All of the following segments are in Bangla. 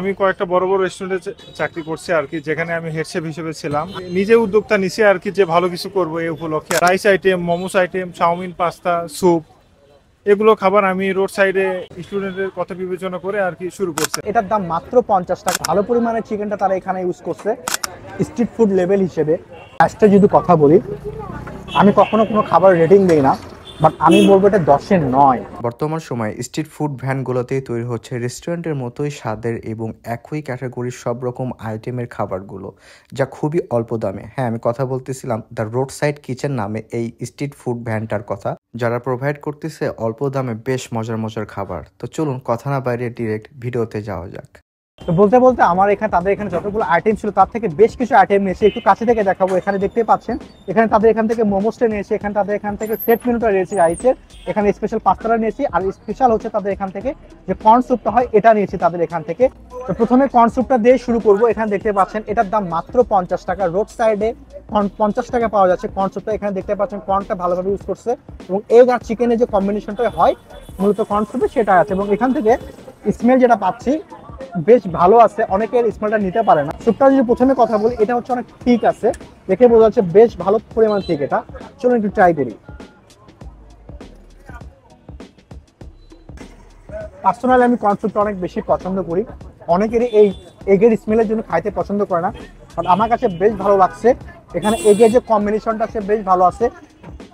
আমি কয়েকটা বড় বড় রেস্টুরেন্টে চাকরি করছি আর কি, যেখানে আমি হেড শেফ হিসেবে ছিলাম। নিজে উদ্যোক্তা নিছি আর কি, যে ভালো কিছু করবো এই উপলক্ষে। Rice item, momos item, chow mein, pasta, soup, এগুলো খাবার আমি রোড সাইডে স্টুডেন্টের কথা বিবেচনা করে আর কি শুরু করছি। এটার দাম মাত্র 50 টাকা। ভালো পরিমাণে চিকেনটা তারা এখানে ইউজ করছে স্ট্রিট ফুড লেভেল হিসেবে। আজকে যদি কথা বলি, আমি কখনো কোনো খাবার রেটিং দিই না, বাট আমি বলবো এটা 10-এর 9। বর্তমান সময়ে স্ট্রিট ফুড ভ্যানগুলোতেই তৈরি হচ্ছে রেস্টুরেন্টের মতোই স্বাদের এবং একই ক্যাটাগরির সব রকম আইটেমের খাবারগুলো, যা খুবই অল্প দামে। হ্যাঁ, আমি কথা বলতেছিলাম দ্য রোড সাইড কিচেন নামে এই স্ট্রিট ফুড ভ্যানটার কথা, যারা প্রোভাইড করতেছে অল্প দামে বেশ মজার মজার খাবার। তো চলুন কথা না বাইরে ডিরেক্ট ভিডিওতে যাওয়া যাক। তো বলতে বলতে আমার এখানে তাদের এখানে যতগুলো আইটেম ছিল তার থেকে বেশ কিছু আইটেম নিয়েছি, একটু কাছে থেকে দেখাবো। এখানে দেখতে পাচ্ছেন এখানে তাদের এখান থেকে মোমোসটা নিয়েছি, এখানে তাদের এখান থেকে সেট মেনুটা নিয়েছি রাইসের, এখানে স্পেশাল পাস্তাটা নিয়েছি, আর স্পেশাল হচ্ছে তাদের এখান থেকে যে কর্ন স্যুপটা হয় এটা নিয়েছি তাদের এখান থেকে। তো প্রথমে কর্ন স্যুপটা দিয়ে শুরু করবো। এখানে দেখতে পাচ্ছেন এটার দাম মাত্র 50 টাকা। রোড সাইডে 50 টাকা পাওয়া যাচ্ছে কর্ন স্যুপটা। এখানে দেখতে পাচ্ছেন কর্নটা ভালোভাবে ইউজ করছে এবং এগ আর চিকেনের যে কম্বিনেশনটা হয় মূলত কর্ন স্যুপে সেটা আছে। এবং এখান থেকে স্মেল যেটা পাচ্ছি বেশ ভালো আছে, অনেকের স্মেলটা নিতে পারে না। স্যুপটা যদি প্রথমে কথা বলি, এটা হচ্ছে অনেক ঠিক আছে, দেখে বোঝা যাচ্ছে বেশ ভালো পরিমাণ ঠিক। এটা চলুন একটু ট্রাই করি। পার্সোনালি আমি কর্ন স্যুপটা অনেক বেশি পছন্দ করি। অনেকেরই এই এগের স্মেলের জন্য খাইতে পছন্দ করে না, বাট আমার কাছে বেশ ভালো লাগছে। এখানে এগের যে কম্বিনেশনটা আছে বেশ ভালো আছে।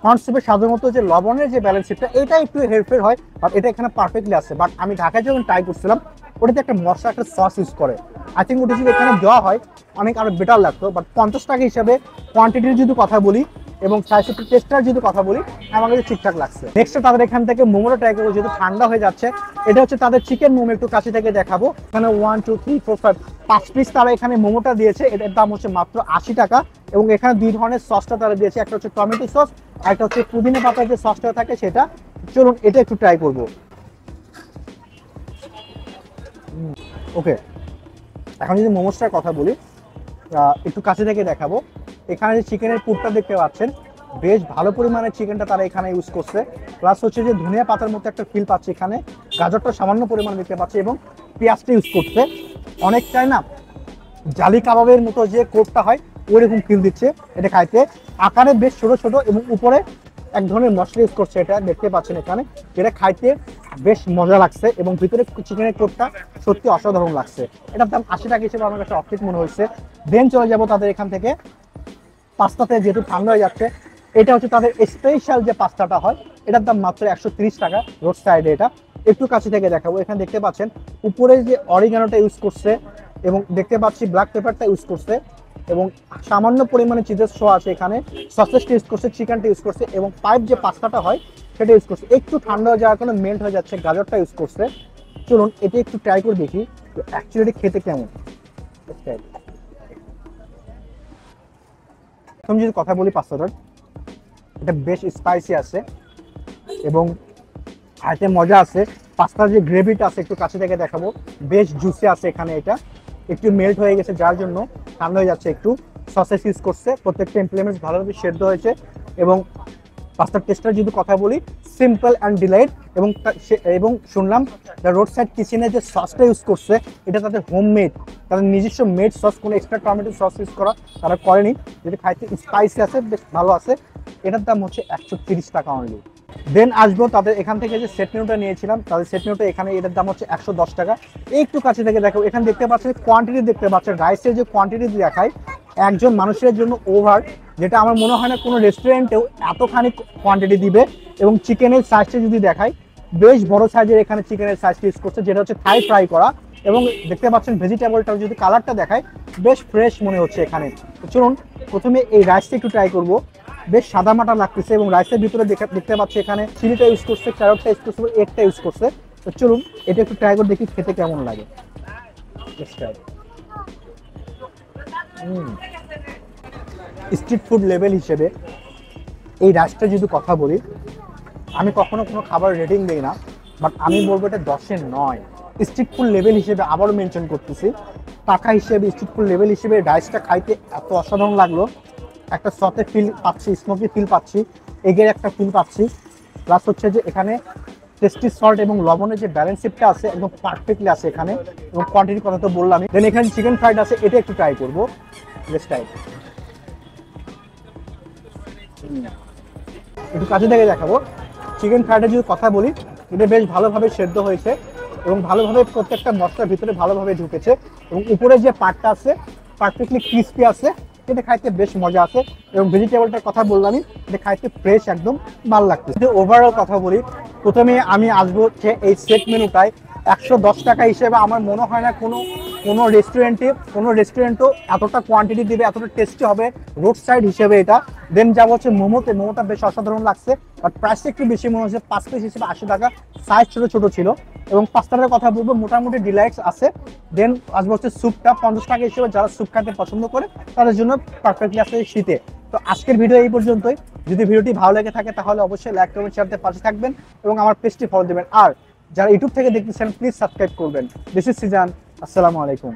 কর্ন স্যুপে সাধারণত যে লবণের যে ব্যালেন্সটা এটা একটু হেরফের হয়, বাট এটা এখানে পারফেক্টলি আছে। বাট আমি ঢাকায় যখন ট্রাই করছিলাম ওটাতে একটা মশলা একটা সস ইউজ করে, আই থিঙ্ক ওটা যদি এখানে দেওয়া হয় অনেক আরো বেটার লাগতো। বাট 50 টাকা হিসাবে কোয়ান্টিটির যদি কথা বলি এবং সাইজের টেস্টটার যদি কথা বলি, আমার কাছে ঠিকঠাক লাগছে। নেক্সট তাদের এখান থেকে মোমোটা ট্রাই করবো, যেহেতু ঠান্ডা হয়ে যাচ্ছে। এটা হচ্ছে তাদের চিকেন মোমো, একটু কাছে থেকে দেখাবো। এখানে 1 2 3 4 5 পিস তারা এখানে মোমোটা দিয়েছে। এটার দাম হচ্ছে মাত্র 80 টাকা। এবং এখানে দুই ধরনের সসটা তারা দিয়েছে, একটা হচ্ছে টমেটো সস, একটা হচ্ছে পুদিনা পাতার যে সসটা থাকে সেটা। চলুন এটা একটু ট্রাই করবো। ওকে, এখন যদি মোমোসটার কথা বলি, একটু কাছে থেকে দেখাবো। এখানে যে চিকেনের পুরটা দেখতে পাচ্ছেন বেশ ভালো পরিমাণে চিকেনটা তারা এখানে ইউজ করছে। প্লাস হচ্ছে যে ধনিয়া পাতার মতো একটা ফিল পাচ্ছে এখানে, গাজরটা সামান্য পরিমাণে দেখতে পাচ্ছি এবং পেঁয়াজটা ইউজ করছে। অনেকটাই না জালি কাবাবের মতো যে কোটটা হয় ওইরকম ফিল দিচ্ছে। এটা খাইতে আকারে বেশ ছোট ছোট এবং উপরে এক ধরনের মশলা ইউজ করছে, এটা দেখতে পাচ্ছেন এখানে, যেটা খাইতে বেশ মজা লাগছে এবং ভিতরে চিকেনের কোটটা সত্যি অসাধারণ লাগছে। এটার দাম 80 টাকা হিসেবে আমার কাছে অফিস মনে হয়েছে। দেন চলে যাবো তাদের এখান থেকে পাস্তাতে, যেহেতু ঠান্ডা হয়ে যাচ্ছে। এটা হচ্ছে তাদের স্পেশাল যে পাস্তাটা হয়, এটার দাম মাত্র 130 টাকা রোড সাইডে। এটা একটু কাছে থেকে দেখাবো। এখানে দেখতে পাচ্ছেন উপরে যে অরিগানোটা ইউজ করছে এবং দেখতে পাচ্ছি ব্ল্যাক পেপারটা ইউজ করছে এবং সামান্য পরিমাণে চিজের শো আছে এখানে, সসেসটা ইউজ করছে, চিকেনটা ইউজ করছে এবং পাইপ যে পাস্তাটা হয় সেটা ইউজ করছে। একটু ঠান্ডা হয়ে যাওয়ার কারণে মেল্ট হয়ে যাচ্ছে, গাজরটা ইউজ করছে। চলুন এটা একটু ট্রাই করে দেখি অ্যাকচুয়ালি খেতে কেমন। আমি যদি কথা বলি পাস্তাটার, এটা বেশ স্পাইসি আছে এবং খাইতে মজা আছে। পাস্তার যে গ্রেভিটা আছে একটু কাছে থেকে দেখাবো, বেশ জুসি আছে এখানে। এটা একটু মেল্ট হয়ে গেছে যার জন্য ঠান্ডা হয়ে যাচ্ছে। একটু সসেস ইউজ করছে, প্রত্যেকটা ইমপ্লিমেন্টস ভালোভাবে সেদ্ধ হয়েছে এবং পাস্তার টেস্টটা যদি কথা বলি সিম্পল অ্যান্ড ডিলাইট। এবং শুনলাম দ্য রোড সাইড কিচেনের যে সসটা ইউজ করছে এটা তাদের হোমমেড, তাদের নিজস্ব মেড সস, কোনো এক্সট্রা টমেটো সস ইউজ করা তারা করেনি। যদি খাইতে স্পাইসি আছে, বেশ ভালো আছে। এটার দাম হচ্ছে 130 টাকা অনলি। দেন আসবো তাদের এখান থেকে যে সেট মেনুটা নিয়েছিলাম, তাদের সেট মেনুটা এখানে, এটার দাম হচ্ছে 110 টাকা। একটু কাছে থেকে দেখো, এখানে দেখতে পাচ্ছেন কোয়ান্টিটি দেখতে পাচ্ছেন, রাইসের যে কোয়ান্টিটি দেখায় একজন মানুষের জন্য ওভার, যেটা আমার মনে হয় না কোনো রেস্টুরেন্টেও এতখানি কোয়ান্টিটি দিবে। এবং চিকেনের সাইজটা যদি দেখাই, বেশ বড় সাইজের এখানে চিকেনের সাইজটা ইউজ করছে, যেটা হচ্ছে থাই ফ্রাই করা। এবং দেখতে পাচ্ছেন ভেজিটেবলটা যদি কালারটা দেখায় বেশ ফ্রেশ মনে হচ্ছে এখানে। তো চলুন প্রথমে এই রাইসটা একটু ট্রাই করবো। বেশ সাদা মাটা লাগতেছে এবং রাইসের ভিতরে দেখতে পাচ্ছি এখানে চিলিটা ইউজ করছে, ক্যারটটা ইউজ করছে, এগটা ইউজ করছে। তো চলুন এটা একটু ট্রাই করে দেখি খেতে কেমন লাগে। স্ট্রিট ফুড লেভেল হিসেবে এই রাইসটা যদি কথা বলি, আমি কখনো কোনো খাবার রেটিং দিই না, বাট আমি বলবো এটা 10-এর 9। স্ট্রিট ফুড লেভেল হিসেবে আবারও মেনশন করতেছি, টাকা হিসেবে স্ট্রিট ফুড লেভেল হিসেবে রাইসটা খাইতে এত অসাধারণ লাগলো। একটা সসের ফিল পাচ্ছি, স্মোকি ফিল পাচ্ছি, এগের একটা ফিল পাচ্ছি। প্লাস হচ্ছে যে এখানে টেস্টি সল্ট এবং লবণের যে ব্যালেন্সিপটা আছে একদম পারফেক্টলি আছে এখানে, এবং কোয়ান্টিটির কথা তো বললামই। দেন এখানে চিকেন ফ্রাইড আছে, এটা একটু ট্রাই করবো। একটু কাছে থেকে দেখাবো। চিকেন ফ্রাইডের যদি কথা বলি, এটা বেশ ভালোভাবে সেদ্ধ হয়েছে এবং ভালোভাবে প্রত্যেকটা মশলার ভিতরে ভালোভাবে ঢুকেছে, এবং উপরে যে পার্টটা আছে পারফেক্টলি ক্রিস্পি আছে, এটা খাইতে বেশ মজা আছে। এবং ভেজিটেবলটার কথা বললামই, এটা খাইতে ফ্রেশ একদম ভালো লাগছে। যদি ওভারঅল কথা বলি, প্রথমে আমি আসবো হচ্ছে এই সেট মেনুটায় 110 টাকা হিসেবে আমার মনে হয় না কোনো রেস্টুরেন্টও এতটা কোয়ান্টিটি দিবে, এতটা টেস্টি হবে রোড সাইড হিসেবে এটা। দেন যাবো হচ্ছে মোমোটা বেশ অসাধারণ লাগছে, বাট প্রাইসটা একটু বেশি মনে হচ্ছে। 5 পিস হিসেবে 80 টাকা, সাইজ ছোট ছোট ছিল। এবং পাস্তাটার কথা বলবো, মোটামুটি ডিলাইটস আছে। দেন আসবো হচ্ছে স্যুপটা 50 টাকা হিসেবে, যারা স্যুপ খেতে পছন্দ করে তাদের জন্য পারফেক্টলি আছে শীতে। তো আজকের ভিডিও এই পর্যন্তই। যদি ভিডিওটি ভালো লেগে থাকে তাহলে অবশ্যই লাইক কমেন্ট শেয়ার দিয়ে পাশে থাকবেন এবং আমার পেজটি ফলো দেবেন। আর যারা ইউটিউব থেকে দেখতেছেন প্লিজ সাবস্ক্রাইব করবেন। দিস ইজ সিজান, আসসালামু আলাইকুম।